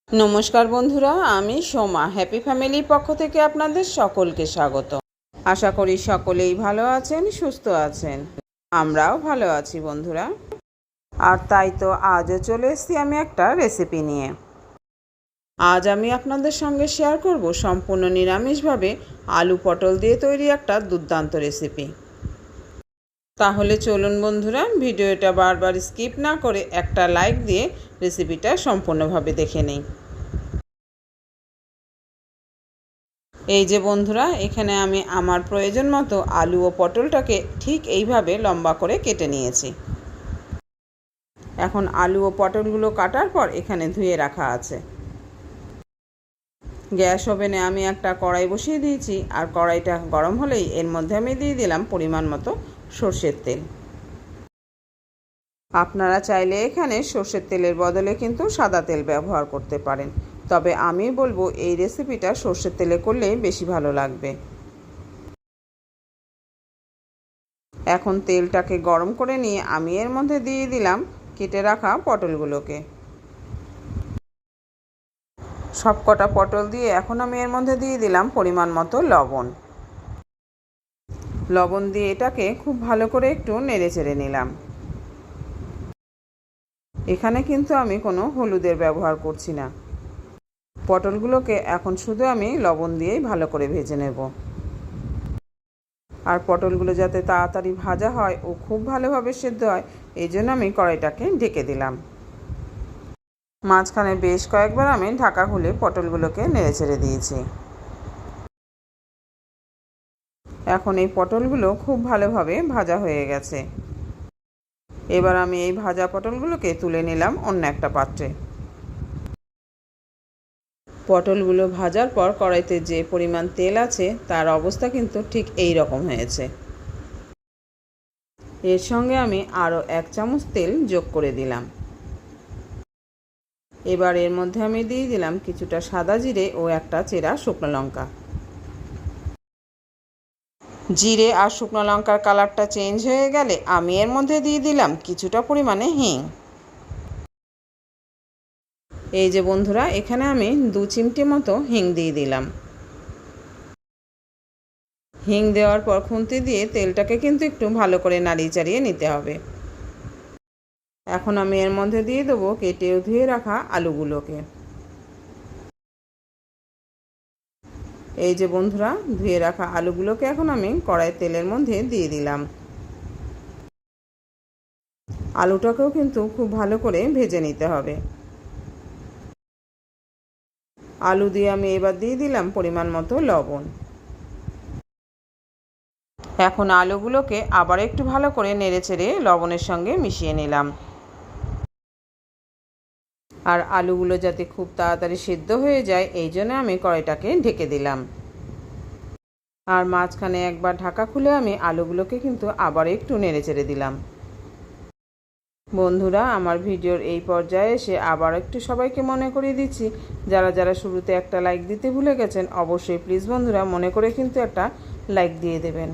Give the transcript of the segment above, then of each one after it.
নমস্কার বন্ধুরা, আমি সোমা হ্যাপি ফ্যামিলির পক্ষ থেকে আপনাদের সকলকে স্বাগত। আশা করি সকলেই ভালো আছেন, সুস্থ আছেন। আমরাও ভালো আছি বন্ধুরা। আর তাই তো আজও চলে এসেছি আমি একটা রেসিপি নিয়ে। আজ আমি আপনাদের সঙ্গে শেয়ার করব সম্পূর্ণ নিরামিষভাবে আলু পটল দিয়ে তৈরি একটা দুর্দান্ত রেসিপি। তাহলে চলুন বন্ধুরা, ভিডিওটা বারবার স্কিপ না করে একটা লাইক দিয়ে রেসিপিটা সম্পূর্ণভাবে দেখে নেই। এই যে বন্ধুরা, এখানে আমি আমার প্রয়োজন মতো আলু ও পটলটাকে ঠিক এইভাবে লম্বা করে কেটে নিয়েছি। এখন আলু ও পটলগুলো কাটার পর এখানে ধুয়ে রাখা আছে। গ্যাস ওভেনে আমি একটা কড়াই বসিয়ে দিয়েছি, আর কড়াইটা গরম হলেই এর মধ্যে আমি দিয়ে দিলাম পরিমাণ মতো সর্ষের তেল। আপনারা চাইলে এখানে সর্ষের তেলের বদলে কিন্তু সাদা তেল ব্যবহার করতে পারেন, তবে আমি বলবো এই রেসিপিটা সর্ষের তেলে করলে বেশি ভালো লাগবে। এখন তেলটাকে গরম করে নিয়ে আমি এর মধ্যে দিয়ে দিলাম কেটে রাখা পটলগুলোকে। সব কটা পটল দিয়ে এখন আমি এর মধ্যে দিয়ে দিলাম পরিমাণ মতো লবণ। লবণ দিয়ে এটাকে খুব ভালো করে একটু নেড়ে চেড়ে নিলাম। এখানে কিন্তু আমি কোনো হলুদের ব্যবহার করছি না। পটলগুলোকে এখন শুধু আমি লবণ দিয়েই ভালো করে ভেজে নেব। আর পটলগুলো যাতে তাড়াতাড়ি ভাজা হয় ও খুব ভালোভাবে সেদ্ধ হয়, এই জন্য আমি কড়াইটাকে ঢেকে দিলাম। মাঝখানে বেশ কয়েকবার আমি ঢাকা খুলে পটলগুলোকে নেড়ে ছেড়ে দিয়েছি। এখন এই পটলগুলো খুব ভালোভাবে ভাজা হয়ে গেছে। এবার আমি এই ভাজা পটলগুলোকে তুলে নিলাম অন্য একটা পাত্রে। পটলগুলো ভাজার পর কড়াইতে যে পরিমাণ তেল আছে তার অবস্থা কিন্তু ঠিক এই রকম হয়েছে। এর সঙ্গে আমি আরও 1 চামচ তেল যোগ করে দিলাম। এবার এর মধ্যে আমি দিয়ে দিলাম কিছুটা সাদা জিরে ও একটা চেরা শুকনো লঙ্কা। জিরে আর শুকনো লঙ্কার কালারটা চেঞ্জ হয়ে গেলে আমি এর মধ্যে দিয়ে দিলাম কিছুটা পরিমাণে হিং। এই যে বন্ধুরা, এখানে আমি 2 চিমটি মতো হিং দিয়ে দিলাম। হিং দেওয়ার পর খুন্তি দিয়ে তেলটাকে কিন্তু একটু ভালো করে নাড়িয়ে চাড়িয়ে নিতে হবে। এখন আমি এর মধ্যে দিয়ে দেবো কেটে ধুয়ে রাখা আলুগুলোকে। এই যে বন্ধুরা, ধুয়ে রাখা আলুগুলোকে এখন আমি কড়াই তেলের মধ্যে দিয়ে দিলাম। আলুটাকেও কিন্তু খুব ভালো করে ভেজে নিতে হবে। আলু দিয়ে আমি এবার দিয়ে দিলাম পরিমাণ মতো লবণ। এখন আলুগুলোকে আবার একটু ভালো করে নেড়েচেড়ে লবণের সঙ্গে মিশিয়ে নিলাম। আর আলুগুলো যাতে খুব তাড়াতাড়ি সিদ্ধ হয়ে যায় এই জন্য আমি কড়াইটাকে ঢেকে দিলাম। আর মাঝখানে একবার ঢাকা খুলে আমি আলুগুলোকে কিন্তু আবার একটু নেড়েচেড়ে দিলাম। বন্ধুরা, আমার ভিডিওর এই পর্যায়ে এসে আবার একটু সবাইকে মনে করিয়ে দিচ্ছি, যারা যারা শুরুতে একটা লাইক দিতে ভুলে গেছেন অবশ্যই প্লিজ বন্ধুরা মনে করে কিন্তু একটা লাইক দিয়ে দেবেন।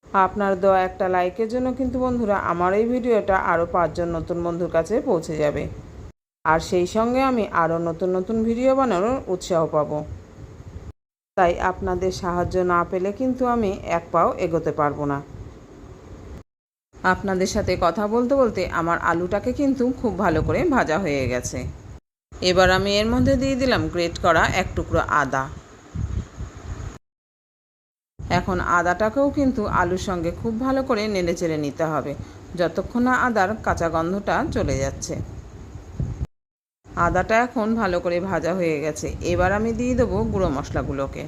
আপনার দেওয়া একটা লাইকের জন্য কিন্তু বন্ধুরা আমার এই ভিডিওটা আরও 5 জন নতুন বন্ধুর কাছে পৌঁছে যাবে, আর সেই সঙ্গে আমি আরও নতুন নতুন ভিডিও বানানোর উৎসাহ পাব। তাই আপনাদের সাহায্য না পেলে কিন্তু আমি এক পাও এগোতে পারবো না। আপনাদের সাথে কথা বলতে বলতে আমার আলুটাকে কিন্তু খুব ভালো করে ভাজা হয়ে গেছে। এবার আমি এর মধ্যে দিয়ে দিলাম গ্রেট করা 1 টুকরো আদা। এখন আদাটাকেও কিন্তু আলুর সঙ্গে খুব ভালো করে নেড়েচেড়ে নিতে হবে যতক্ষণ না আদার কাঁচা গন্ধটা চলে যাচ্ছে। আদাটা এখন ভালো করে ভাজা হয়ে গেছে। এবার আমি দিয়ে দেবো গুঁড়ো মশলাগুলোকে।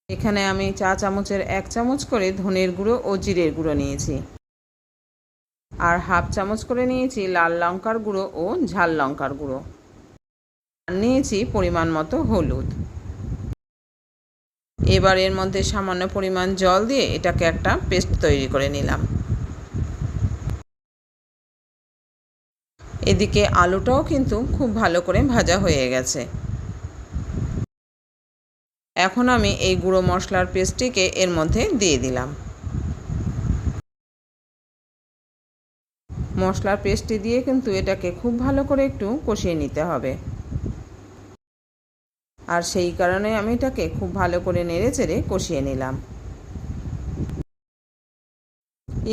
এখানে আমি চা চামচের 1 চামচ করে ধনের গুঁড়ো ও জিরের গুঁড়ো নিয়েছি, আর হাফ চামচ করে নিয়েছি লাল লঙ্কার গুঁড়ো ও ঝাল লঙ্কার গুঁড়ো, আর নিয়েছি পরিমাণ মতো হলুদ। এবার এর মধ্যে সামান্য পরিমাণ জল দিয়ে এটাকে একটা পেস্ট তৈরি করে নিলাম। এদিকে আলুটাও কিন্তু খুব ভালো করে ভাজা হয়ে গেছে। এখন আমি এই গুঁড়ো মশলার পেস্টটিকে এর মধ্যে দিয়ে দিলাম। মশলার পেস্টটি দিয়ে কিন্তু এটাকে খুব ভালো করে একটু কষিয়ে নিতে হবে। আর সেই কারণে আমি এটাকে খুব ভালো করে নেড়েচেড়ে কষিয়ে নিলাম।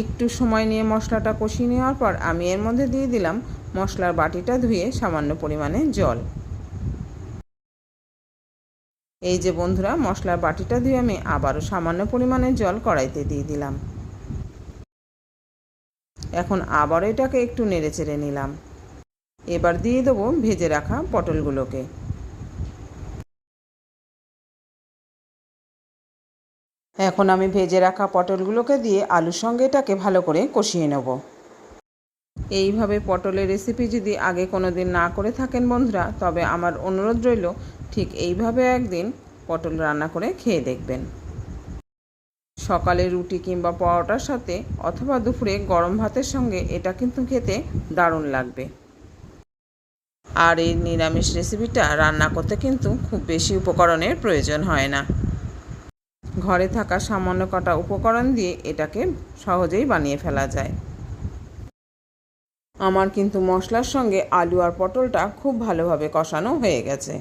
একটু সময় নিয়ে মশলাটা কষিয়ে নেওয়ার পর আমি এর মধ্যে দিয়ে দিলাম মশলার বাটিটা ধুয়ে সামান্য পরিমাণে জল। এই যে বন্ধুরা, মশলার বাটিটা ধুয়ে আমি আবারও সামান্য পরিমাণে জল কড়াইতে দিয়ে দিলাম। এখন আবার এটাকে একটু নেড়েচেড়ে নিলাম। এবার দিয়ে দেবো ভেজে রাখা পটলগুলোকে। এখন আমি ভেজে রাখা পটলগুলোকে দিয়ে আলুর সঙ্গে এটাকে ভালো করে কষিয়ে নেব। এইভাবে পটলের রেসিপি যদি আগে কোনো দিন না করে থাকেন বন্ধুরা, তবে আমার অনুরোধ রইল ঠিক এইভাবে একদিন পটল রান্না করে খেয়ে দেখবেন। সকালে রুটি কিংবা পরোটার সাথে অথবা দুপুরে গরম ভাতের সঙ্গে এটা কিন্তু খেতে দারুণ লাগবে। আর এই নিরামিষ রেসিপিটা রান্না করতে কিন্তু খুব বেশি উপকরণের প্রয়োজন হয় না। ঘরে থাকা সামান্য কটা উপকরণ দিয়ে এটাকে সহজেই বানিয়ে ফেলা যায়। আমার কিন্তু মশলার সঙ্গে আলু আর পটলটা খুব ভালোভাবে কষানো হয়ে গেছে।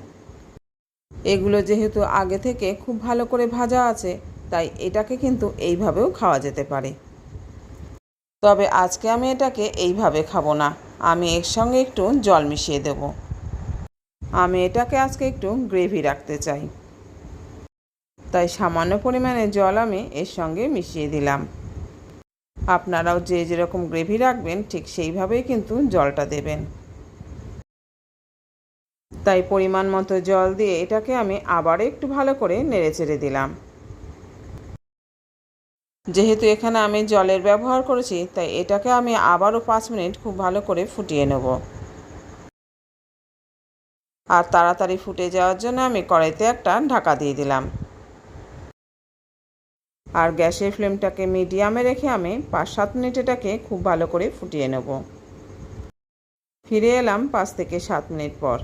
এগুলো যেহেতু আগে থেকে খুব ভালো করে ভাজা আছে, তাই এটাকে কিন্তু এইভাবেও খাওয়া যেতে পারে। তবে আজকে আমি এটাকে এইভাবে খাবো না, আমি এর সঙ্গে একটু জল মিশিয়ে দেব। আমি এটাকে আজকে একটু গ্রেভি রাখতে চাই, তাই সামান্য পরিমাণে জল আমি এর সঙ্গে মিশিয়ে দিলাম। আপনারাও যে যেরকম গ্রেভি রাখবেন ঠিক সেইভাবেই কিন্তু জলটা দেবেন। তাই পরিমাণ মতো জল দিয়ে এটাকে আমি আবার একটু ভালো করে নেড়েচেড়ে দিলাম। যেহেতু এখানে আমি জলের ব্যবহার করেছি, তাই এটাকে আমি আবারও 5 মিনিট খুব ভালো করে ফুটিয়ে নেব। আর তাড়াতাড়ি ফুটে যাওয়ার জন্য আমি কড়াইতে একটা ঢাকা দিয়ে দিলাম। আর গ্যাসের ফ্লেমটাকে মিডিয়ামে রেখে আমি 5-7 মিনিট এটাকে খুব ভালো করে ফুটিয়ে নেব। ফিরে এলাম 5 থেকে 7 মিনিট পর।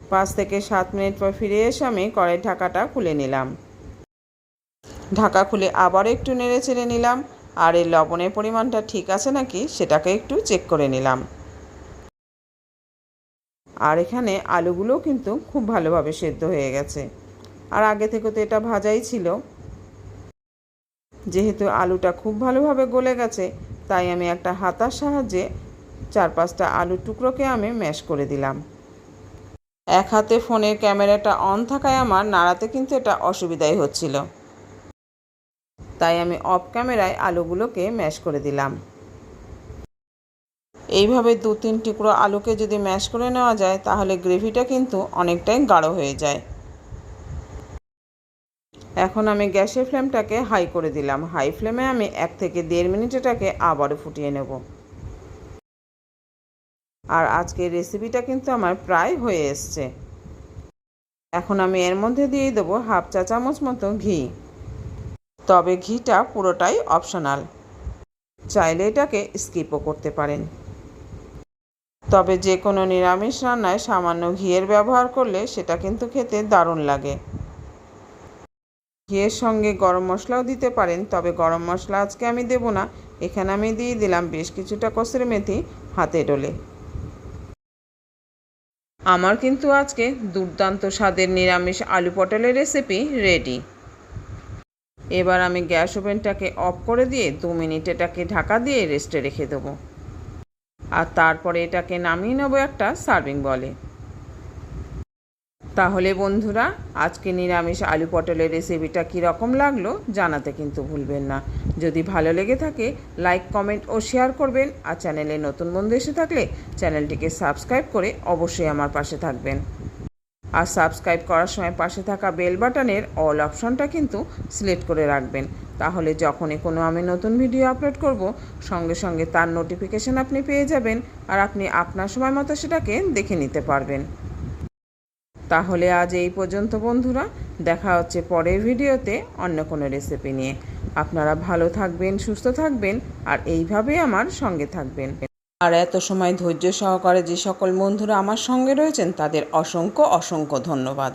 5 থেকে 7 মিনিট পর ফিরে এসে আমি কড়াই ঢাকাটা খুলে নিলাম। ঢাকা খুলে আবার একটু নেড়ে চেড়ে নিলাম। আর এই লবণের পরিমাণটা ঠিক আছে নাকি সেটাকে একটু চেক করে নিলাম। আর এখানে আলুগুলো কিন্তু খুব ভালোভাবে সেদ্ধ হয়ে গেছে। আর আগে থেকে তো এটা ভাজাই ছিল। যেহেতু আলুটা খুব ভালোভাবে গলে গেছে, তাই আমি একটা হাতার সাহায্যে 4-5টা আলুর টুকরোকে আমি ম্যাশ করে দিলাম। এক হাতে ফোনের ক্যামেরাটা অন থাকায় আমার নাড়াতে কিন্তু এটা অসুবিধাই হচ্ছিল, তাই আমি অফ ক্যামেরায় আলুগুলোকে ম্যাশ করে দিলাম। এইভাবে 2-3 টুকরো আলুকে যদি ম্যাশ করে নেওয়া যায়, তাহলে গ্রেভিটা কিন্তু অনেকটাই গাঢ় হয়ে যায়। এখন আমি গ্যাসের ফ্লেমটাকে হাই করে দিলাম। হাই ফ্লেমে আমি 1 থেকে 1.5 মিনিট এটাকে আবারও ফুটিয়ে নেব। আর আজকের রেসিপিটা কিন্তু আমার প্রায় হয়ে এসছে। এখন আমি এর মধ্যে দিয়ে দেবো 1/2 চা চামচ মতো ঘি। তবে ঘিটা পুরোটাই অপশনাল, চাইলে এটাকে স্কিপও করতে পারেন। তবে যে কোনো নিরামিষ রান্নায় সামান্য ঘিয়ের ব্যবহার করলে সেটা কিন্তু খেতে দারুণ লাগে। ঘিয়ের সঙ্গে গরম মশলাও দিতে পারেন, তবে গরম মশলা আজকে আমি দেব না। এখানে আমি দিয়ে দিলাম বেশ কিছুটা কসুরি মেথি হাতে ডলে। আমার কিন্তু আজকে দুর্দান্ত স্বাদের নিরামিষ আলু পটলের রেসিপি রেডি। এবার আমি গ্যাস ওভেনটাকে অফ করে দিয়ে 2 মিনিট এটাকে ঢাকা দিয়ে রেস্টে রেখে দেবো। আর তারপরে এটাকে নামিয়ে নেব একটা সার্ভিং বলে। তাহলে বন্ধুরা, আজকে নিরামিষ আলু পটলের রেসিপিটা কীরকম লাগলো জানাতে কিন্তু ভুলবেন না। যদি ভালো লেগে থাকে লাইক, কমেন্ট ও শেয়ার করবেন। আর চ্যানেলে নতুন বন্ধু এসে থাকলে চ্যানেলটিকে সাবস্ক্রাইব করে অবশ্যই আমার পাশে থাকবেন। আর সাবস্ক্রাইব করার সময় পাশে থাকা বেল বাটনের অল অপশনটা কিন্তু সিলেক্ট করে রাখবেন। তাহলে যখনই কোনো আমি নতুন ভিডিও আপলোড করব, সঙ্গে সঙ্গে তার নোটিফিকেশান আপনি পেয়ে যাবেন। আর আপনি আপনার সময় মতো সেটাকে দেখে নিতে পারবেন। তাহলে আজ এই পর্যন্ত বন্ধুরা, দেখা হচ্ছে পরের ভিডিওতে অন্য কোনো রেসিপি নিয়ে। আপনারা ভালো থাকবেন, সুস্থ থাকবেন আর এইভাবেই আমার সঙ্গে থাকবেন। আর এত সময় ধৈর্য সহকারে যে সকল বন্ধুরা আমার সঙ্গে রয়েছেন তাদের অসংখ্য অসংখ্য ধন্যবাদ।